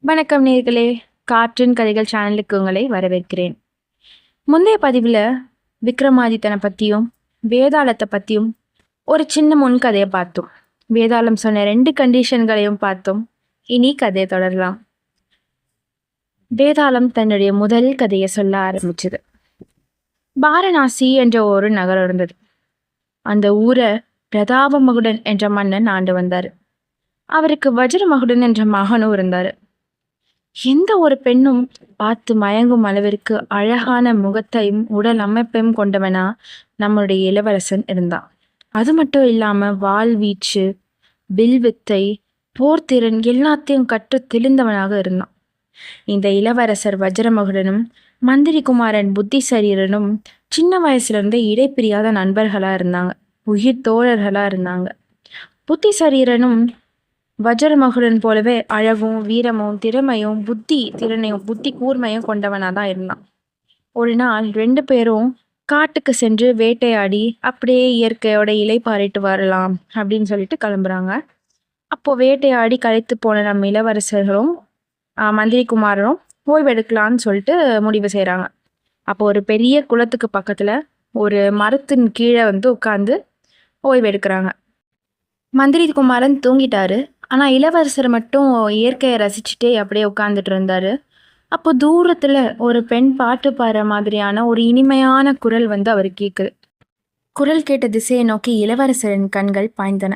வணக்கம் நேர்களே, காற்றின் கதைகள் சேனலுக்கு உங்களை வரவேற்கிறேன். முந்தைய பதிவில் விக்ரமாதித்தனை பற்றியும் வேதாளத்தை பற்றியும் ஒரு சின்ன முன்கதையை பார்த்தோம். வேதாளம் சொன்ன 2 கண்டிஷன்களையும் பார்த்தோம். இனி கதையை தொடரலாம். வேதாளம் தன்னுடைய முதல் கதையை சொல்ல ஆரம்பிச்சது. வாரணாசி என்ற ஒரு நகரம் இருந்தது. அந்த ஊரை பிரதாபமகுடன் என்ற மன்னன் ஆண்டு வந்தார். அவருக்கு வஜ்ரமகுடன் என்ற மகனும் இருந்தார். எந்த ஒரு பெண்ணும் பார்த்து மயங்கும் அளவிற்கு அழகான முகத்தையும் உடல் அமைப்பையும் கொண்டவனா நம்முடைய இளவரசன் இருந்தான். அது மட்டும் இல்லாம வாழ்வீச்சு, வில்வித்தை, போர்த்திறன் எல்லாத்தையும் கற்று தெளிந்தவனாக இருந்தான். இந்த இளவரசர் வஜ்ரமகுடனும் மந்திரி குமாரன் புத்திசரீரனும் சின்ன வயசுல இருந்தே இடைப்பிரியாத நண்பர்களா இருந்தாங்க, உயிர் தோழர்களா இருந்தாங்க. புத்திசரீரனும் வஜ்ரமகுடன் போலவே அழகும் வீரமும் திறமையும் புத்தி கூர்மையும் கொண்டவனா தான் இருந்தான். ஒரு நாள் 2 பேரும் காட்டுக்கு சென்று வேட்டையாடி அப்படியே இயற்கையோட இலைப்பாரிட்டு வரலாம் அப்படின்னு சொல்லிட்டு கிளம்புறாங்க. அப்போ வேட்டையாடி களைத்து போன நம்ம இளவரசர்களும் மந்திரி குமாரனும் ஓய்வெடுக்கலான்னு சொல்லிட்டு முடிவு செய்கிறாங்க. அப்போ ஒரு பெரிய குளத்துக்கு பக்கத்துல ஒரு மரத்தின் கீழே உட்காந்து ஓய்வெடுக்கிறாங்க. மந்திரி குமாரன் தூங்கிட்டாரு. ஆனால் இளவரசர் மட்டும் இயற்கையை ரசிச்சுட்டே அப்படியே உட்காந்துட்டு இருந்தாரு. அப்போ தூரத்தில் ஒரு பெண் பாட்டு பாடுற மாதிரியான ஒரு இனிமையான குரல் அவர் கேட்குது. குரல் கேட்ட திசையை நோக்கி இளவரசரின் கண்கள் பாய்ந்தன.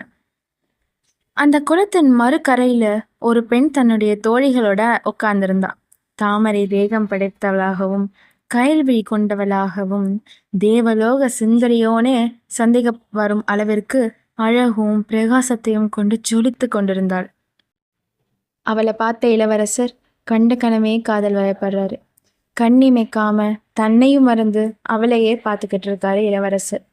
அந்த குளத்தின் மறுகரையில் ஒரு பெண் தன்னுடைய தோழிகளோட உட்கார்ந்திருந்தா. தாமரை தேகம் படைத்தவளாகவும் கயல்விழி கொண்டவளாகவும் தேவலோக சுந்தரியோனே சந்தேகம் வரும் அளவிற்கு அழகும் பிரகாசத்தையும் கொண்டு ஜொலித்து கொண்டிருந்தாள். அவளை பார்த்த இளவரசர் கண்ட கணமே காதல் வயப்படுறாரு. கண்ணிமைக்காம தன்னையும் மறந்து அவளையே பார்த்துக்கிட்டு இருக்காரு இளவரசர்.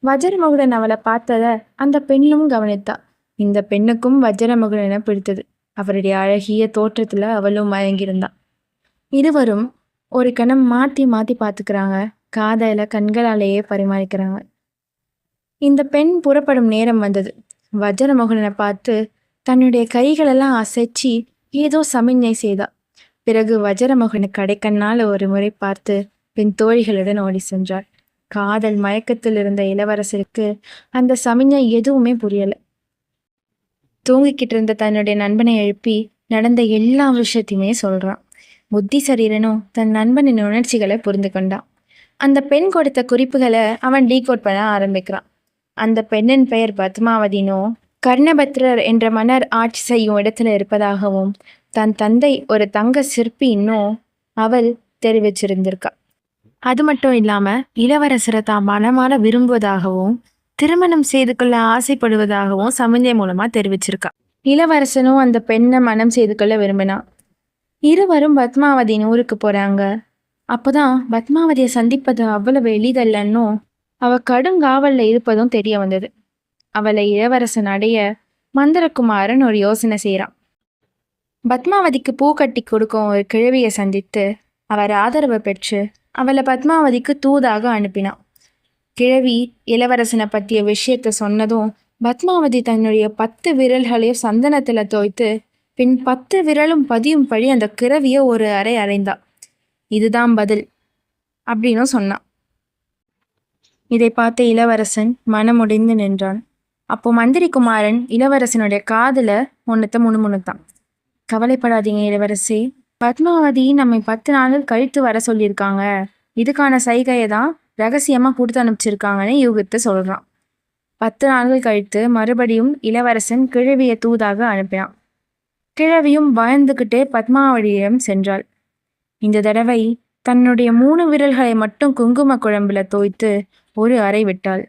வஜ்ரமகுடன் அவளை பார்த்தத அந்த பெண்ணும் கவனித்தா. இந்த பெண்ணுக்கும் வஜ்ரமகுடனை பிடித்தது. அவருடைய அழகிய தோற்றத்துல அவளும் மயங்கியிருந்தா. இருவரும் ஒரு கணம் மாத்தி மாத்தி பார்த்துக்கிறாங்க. காதல கண்களாலேயே பரிமாறிக்கிறாங்க. இந்த பெண் புறப்படும் நேரம் வந்தது. வஜ்ரமகுடனை பார்த்து தன்னுடைய கைகளெல்லாம் அசைச்சி ஏதோ சமிஞ்ஞை செய்தா. பிறகு வஜ்ரமகுடனை கடைக்கண்ணால் ஒரு முறை பார்த்து பின் தோழிகளுடன் ஓடி சென்றார். காதல் மயக்கத்தில் இருந்த இளவரசருக்கு அந்த சமிஞ்ஞை எதுவுமே புரியல. தூங்கிக்கிட்டு இருந்த தன்னுடைய நண்பனை எழுப்பி நடந்த எல்லா விஷயத்தையுமே சொல்றான். புத்திசரீரனும் தன் நண்பனின் உணர்ச்சிகளை புரிந்து கொண்டான். அந்த பெண் கொடுத்த குறிப்புகளை அவன் டீகோட் பண்ண ஆரம்பிக்கிறான். அந்த பெண்ணின் பெயர் பத்மாவதினோ கர்ணபத்ரர் என்ற மன்னர் ஆட்சி செய்யும் இடத்துல இருப்பதாகவும் தன் தந்தை ஒரு தங்க சிற்பின்னோ அவள் தெரிவிச்சிருந்திருக்கா. அது மட்டும் இல்லாம இளவரசரை தான் மனமான விரும்புவதாகவும் திருமணம் செய்து கொள்ள ஆசைப்படுவதாகவும் சமிஞ்சை மூலமா தெரிவிச்சிருக்கா. இளவரசனும் அந்த பெண்ணை மனம் செய்து கொள்ள விரும்பினான். இருவரும் பத்மாவதியின் ஊருக்கு போறாங்க. அப்போதான் பத்மாவதியை சந்திப்பது அவ்வளவு எளிதல்லன்னும் அவ கடுங்காவல்ல இருப்பதும் தெரிய வந்தது. அவளை இளவரசன் அடைய மந்திரகுமாரன் ஒரு யோசனை செய்யறான். பத்மாவதிக்கு பூ கட்டி கொடுக்கும் ஒரு கிழவியை சந்தித்து அவர் ஆதரவை பெற்று அவளை பத்மாவதிக்கு தூதாக அனுப்பினான். கிழவி இளவரசனை பற்றிய விஷயத்த சொன்னதும் பத்மாவதி தன்னுடைய 10 விரல்களையும் சந்தனத்துல தோய்த்து பின் 10 விரலும் பதியும் படி அந்த கிழவிய ஒரு அறை அறைந்தா. இதுதான் பதில் அப்படின்னு சொன்னான். இதை பார்த்த இளவரசன் மனமுடைந்து நின்றான். அப்போ மந்திரி குமாரன் இளவரசனுடைய காதுல ஒன்னத்தை முணுமுணுத்தான். கவலைப்படாதீங்க இளவரசி, பத்மாவதி நம்மை 10 நாள்கள் கழித்து வர சொல்லியிருக்காங்க. இதுக்கான சைகையை தான் ரகசியமா கொடுத்து அனுப்பிச்சிருக்காங்கன்னு யூகித்து சொல்றான். 10 நாள்கள் கழித்து மறுபடியும் இளவரசன் கிழவியை தூதாக அனுப்பினான். கிழவியும் பயந்துகிட்டே பத்மாவதியிடம் சென்றாள். இந்த தடவை தன்னுடைய 3 விரல்களை மட்டும் குங்கும குழம்புல தோய்த்து ஒரு அறை விட்டாள்.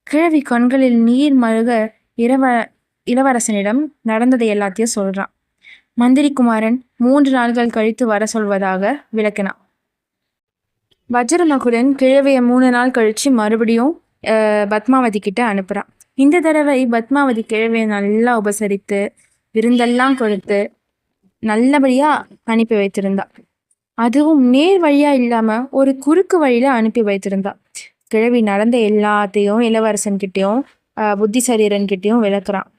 கிழவி கண்களில் நீர் மழுக இளவரசனிடம் நடந்ததை எல்லாத்தையும் சொல்றான். மந்திரி குமாரன் 3 நாள்கள் கழித்து வர சொல்வதாக விளக்கினான். வஜ்ரமகுடன் கிழவியை 3 நாள் கழிச்சு மறுபடியும் பத்மாவதி கிட்ட அனுப்புறான். இந்த தடவை பத்மாவதி கிழவியை நல்லா உபசரித்து விருந்தெல்லாம் கொடுத்து நல்லபடியா அனுப்பி வைத்திருந்தா. அதுவும் நேர் வழியா இல்லாம ஒரு குறுக்கு வழியில அனுப்பி வைத்திருந்தா. கிழவி நடந்த எல்லாத்தையும் இளவரசன் கிட்டேயும் புத்திசரீரன் கிட்டேயும் விளக்குறான்.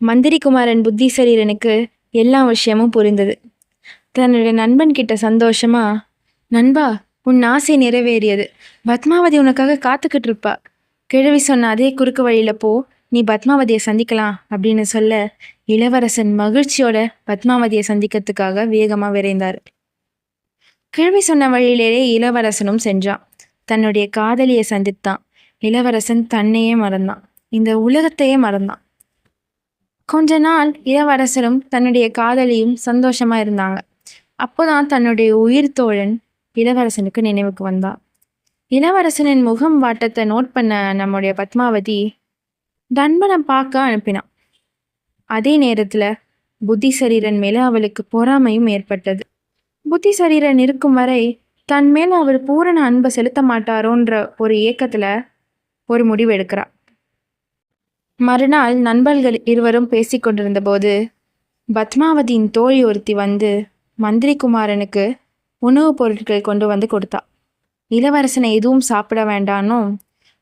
மந்திரி குமாரன் புத்திசரீரனுக்கு எல்லா விஷயமும் புரிந்தது. தன்னுடைய நண்பன் கிட்ட சந்தோஷமா, நண்பா, உன் ஆசை நிறைவேறியது. பத்மாவதி உனக்காக காத்துக்கிட்டு இருப்பா. கிழவி சொன்ன அதே குறுக்கு வழியில போ, நீ பத்மாவதியை சந்திக்கலாம் அப்படின்னு சொல்ல, இளவரசன் மகிழ்ச்சியோட பத்மாவதியை சந்திக்கிறதுக்காக வேகமா விரைந்தார். கிழவி சொன்ன வழியிலேயே இளவரசனும் சென்றான். தன்னுடைய காதலியை சந்தித்தான். இளவரசன் தன்னையே மறந்தான், இந்த உலகத்தையே மறந்தான். கொஞ்ச நாள் இளவரசரும் தன்னுடைய காதலியும் சந்தோஷமா இருந்தாங்க. அப்போதான் தன்னுடைய உயிர் தோழன் இளவரசனுக்கு நினைவுக்கு வந்தான். இளவரசனின் முகம் வாட்டத்தை நோட் பண்ண நம்முடைய பத்மாவதி நண்பனை பார்க்க அனுப்பினான். அதே நேரத்துல புத்தி சரீரன் மேல அவளுக்கு பொறாமையும் ஏற்பட்டது. புத்தி சரீரன் இருக்கும் வரை தன் மேல அவர் பூரண அன்பை செலுத்த மாட்டாரோன்ற ஒரு ஏக்கத்துல ஒரு முடிவு எடுக்கிறா. மறுநாள் நண்பர்கள் இருவரும் பேசிக்கொண்டிருந்த போது பத்மாவதியின் தோழி ஒருத்தி வந்து மந்திரி குமாரனுக்கு உணவுப் பொருட்கள் கொண்டு வந்து கொடுத்தா. இளவரசனை எதுவும் சாப்பிட வேண்டான்னும்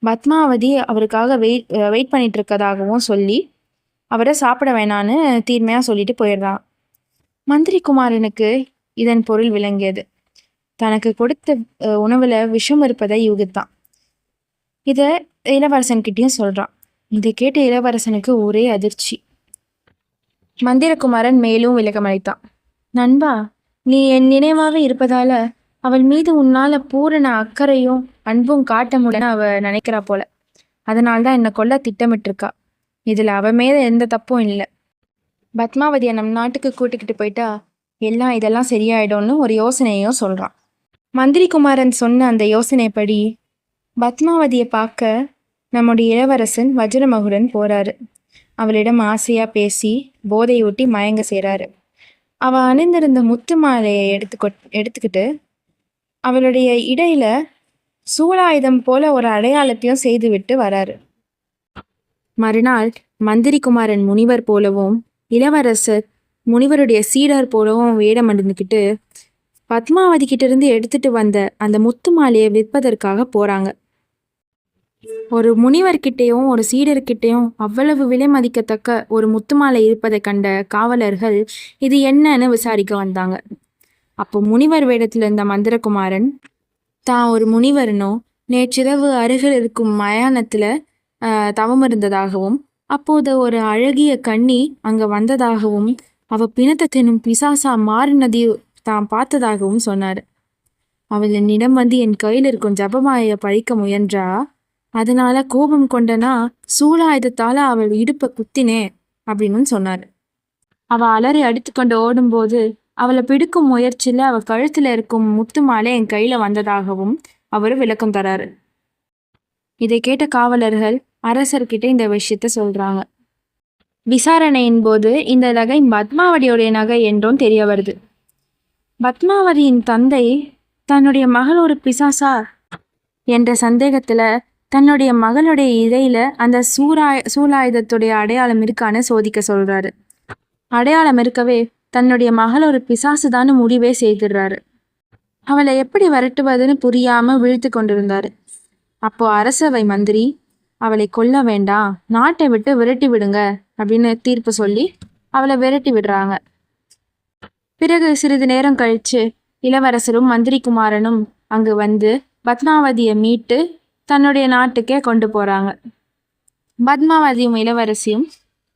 பத்மாவதி அவருக்காக வெயிட் பண்ணிட்டு இருக்கதாகவும் சொல்லி அவரை சாப்பிட வேணான்னு தீர்மையாக சொல்லிட்டு போயிடுறான். மந்திரி குமாரனுக்கு இதன் பொருள் விளங்கியது. தனக்கு கொடுத்த உணவுல விஷம் இருப்பதை யூகித்தான். இதை இளவரசன்கிட்டையும் சொல்றான். இதை கேட்ட இளவரசனுக்கு ஒரே அதிர்ச்சி. மந்திரகுமாரன் மேலும் விளக்கமளித்தான். நண்பா, நீ என் நினைவாக இருப்பதால அவள் மீது உன்னால பூரண அக்கறையும் அன்பும் காட்ட முடியல அவ நினைக்கிறா போல. அதனால்தான் என்னை கொல்ல திட்டமிட்டிருக்கா. இதுல அவ மேல எந்த தப்பும் இல்லை. பத்மாவதியை நம் நாட்டுக்கு கூட்டிக்கிட்டு போயிட்டா இதெல்லாம் சரியாயிடும்னு ஒரு யோசனையும் சொல்றான். மந்திரி குமாரன் சொன்ன அந்த யோசனைப்படி பத்மாவதியை பார்க்க நம்முடைய இளவரசன் வஜ்ரமகுடன் போறாரு. அவளிடம் ஆசையா பேசி போதையூட்டி மயங்க செய்றாரு. அவ அணிந்திருந்த முத்து மாலையை எடுத்துக்கிட்டு அவளுடைய இடையில சூலாயுதம் போல ஒரு அடையாளத்தையும் செய்துவிட்டு வராரு. மறுநாள் மந்திரி குமாரன் முனிவர் போலவும் இளவரசர் முனிவருடைய சீடர் போலவும் வேடம் அணிந்துக்கிட்டு பத்மாவதி கிட்ட இருந்து எடுத்துட்டு வந்த அந்த முத்து மாலையை விற்பதற்காக போறாங்க. ஒரு முனிவர்கிட்டையும் ஒரு சீடர்கிட்டையும் அவ்வளவு விலை மதிக்கத்தக்க ஒரு முத்து மாலை இருப்பதை கண்ட காவலர்கள் இது என்னன்னு விசாரிக்க வந்தாங்க. அப்போ முனிவர் வேடத்தில் இருந்த மந்திரகுமாரன் தான் ஒரு முனிவரனும் நேற்றிரவு அருகில் இருக்கும் மயானத்துல தவம் இருந்ததாகவும் அப்போது ஒரு அழகிய கன்னி அங்க வந்ததாகவும் அவ பிணத்தை தின்னும் பிசாசா மாறினதையும் தான் பார்த்ததாகவும் சொன்னார். அவள் என்னிடம் வந்து என் கையில் இருக்கும் ஜபமாயை பழிக்க முயன்றா. அதனால கோபம் கொண்டனா சூலாயுதத்தால அவள் இடுப்பை குத்தினே அப்படின்னு சொன்னார். அவ அலறி அடித்துக்கொண்டு ஓடும்போது அவளை பிடிக்கும் முயற்சியில அவ கழுத்துல இருக்கும் முத்து மாலை என் கையில வந்ததாகவும் அவரு விளக்கம் தராரு. இதை கேட்ட காவலர்கள் அரசர்கிட்ட இந்த விஷயத்த சொல்றாங்க. விசாரணையின் போது இந்த நகை பத்மாவதியுடைய நகை என்றும் தெரிய வருது. பத்மாவதியின் தந்தை தன்னுடைய மகள் ஒரு பிசாசா என்ற சந்தேகத்துல தன்னுடைய மகளுடைய இடையில அந்த சூலாயுதத்துடைய அடையாளம் இருக்கான்னு சோதிக்க சொல்றாரு. அடையாளம் இருக்கவே தன்னுடைய மகள் ஒரு பிசாசுதான்னு முடிவே செய்துடுறாரு. அவளை எப்படி விரட்டுவதுன்னு புரியாம விழித்து கொண்டிருந்தாரு. அப்போ அரசவை மந்திரி அவளை கொல்ல வேண்டாம், நாட்டை விட்டு விரட்டி விடுங்க அப்படின்னு தீர்ப்பு சொல்லி அவளை விரட்டி விடுறாங்க. பிறகு சிறிது நேரம் கழிச்சு இளவரசரும் மந்திரி குமாரனும் அங்கு வந்து பத்மாவதியை மீட்டு தன்னுடைய நாட்டுக்கே கொண்டு போறாங்க. பத்மாவதியும் இளவரசியும்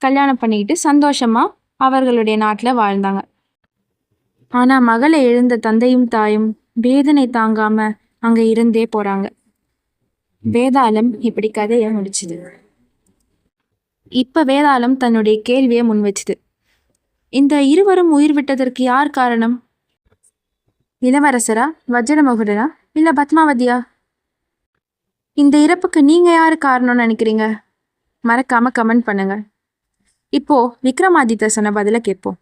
கல்யாணம் பண்ணிக்கிட்டு சந்தோஷமா அவர்களுடைய நாட்டில் வாழ்ந்தாங்க. ஆனா மகளை எழுந்த தந்தையும் தாயும் வேதனை தாங்காம அங்க இருந்தே போறாங்க. வேதாளம் இப்படி கதையை முடிச்சுது. இப்ப வேதாளம் தன்னுடைய கேள்வியை முன் வச்சுது. இந்த இருவரும் உயிர் விட்டதற்கு யார் காரணம்? இளவரசரா, வஜ்ரமகுடனா, இல்ல பத்மாவதியா? இந்த இறப்புக்கு நீங்க யாரு காரணம்னு நினைக்கிறீங்க? மறக்காம கமெண்ட் பண்ணுங்க. இப்போ விக்ரமாதித்தர் சொன்ன பதில கேட்போம்.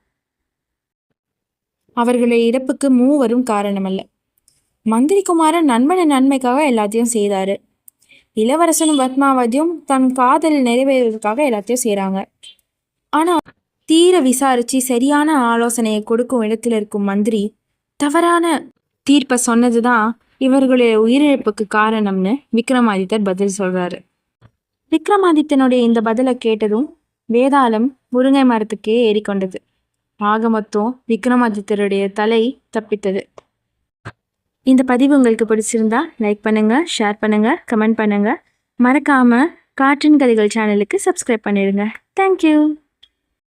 அவர்களுடைய இறப்புக்கு மூவரும் காரணமல்ல. மந்திரி குமாரன் நண்பனின் நன்மைக்காக எல்லாத்தையும் செய்தாரு. இளவரசனும் பத்மாவதியும் தன் காதல் நிறைவேறுவதற்காக எல்லாத்தையும் செய்றாங்க. ஆனா தீர விசாரிச்சு சரியான ஆலோசனையை கொடுக்கும் இடத்துல இருக்கும் மந்திரி தவறான தீர்ப்பை சொன்னதுதான் இவர்களுடைய உயிரிழப்புக்கு காரணம்னு விக்ரமாதித்தர் பதில் சொல்றாரு. விக்ரமாதித்தனுடைய இந்த பதிலை கேட்டதும் வேதாளம் முருங்கை மரத்துக்கே ஏறிக்கொண்டது. ஆக மொத்தம் விக்ரமாதித்தருடைய தலை தப்பித்தது. இந்த பதிவு உங்களுக்கு பிடிச்சிருந்தா லைக் பண்ணுங்க, ஷேர் பண்ணுங்க, கமெண்ட் பண்ணுங்க. மறக்காம காற்றின் கதைகள் சேனலுக்கு சப்ஸ்கிரைப் பண்ணிடுங்க. தேங்க்யூ.